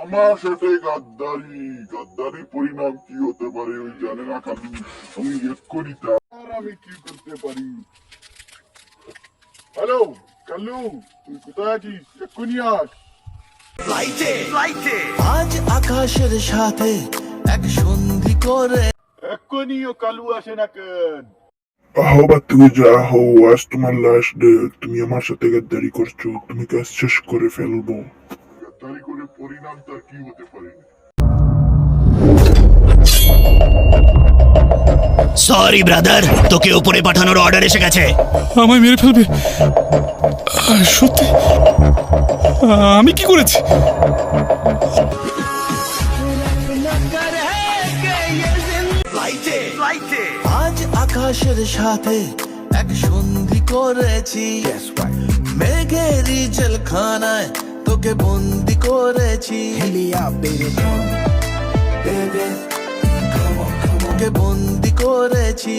আমার সাথে গাদ্দারি গাদ্দারির পরিণাম কি হতে পারে ওই জানে না কালু। আমি এক্ষুনি আর আমি কি করতে পারি। হ্যালো কালু, তুই কোথায় আছিস? এক্ষুনি আস। আজ আকাশের সাথে এক সন্ধি করে এক্ষুনি ও কালু আসে না কেন? আহবা তুমি যা হও, আজ তোমার লাস্ট ডে। তুমি আমার সাথে গাদ্দারি করছো, তুমি কাজ শেষ করে ফেলবো। গাদ্দারি করে পরিণাম তার কি হতে পারে? সরি ব্রাদার, তোকে উপরে পাঠানোর অর্ডার এসে গেছে। আমায় মেরে ফেলবে? সত্যি? আমি কি করেছি? আজ আকাশের সাথে এক সন্ধি করেছি, মেঘেরই জেলখানায় তোকে বন্দি করেছি। তোকে বন্দি করেছি।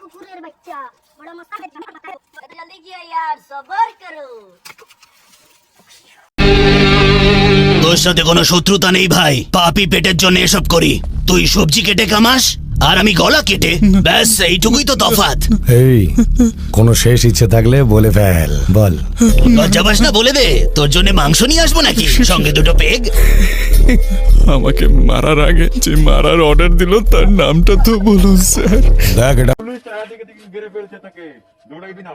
कुकुरेर बच्चा बड़ा मस्त है। जल्दी किया यार, सबर करो। তোর সাথে কোনো শত্রুতা নেই ভাই, পাপি পেটের জন্য এসব করি। তুই সবজি কেটে কামাস আর আমি গলা কেটে, ব্যাস এইটুকুই তো তফাৎ। এই কোনো শেষ ইচ্ছে থাকলে বলে ফেল, বল। লজ্জা পাস না, বলে দে। তোর জন্য মাংস নিয়ে আসবো নাকি, সঙ্গে দুটো পেগ? আমাকে মারার আগে যে মারার অর্ডার দিল তার নামটা তো বলুন স্যার। দেখ এটা পুলিশ টাকা থেকে ঘিরে ফেলছে তাকে, দৌড়াইবি না।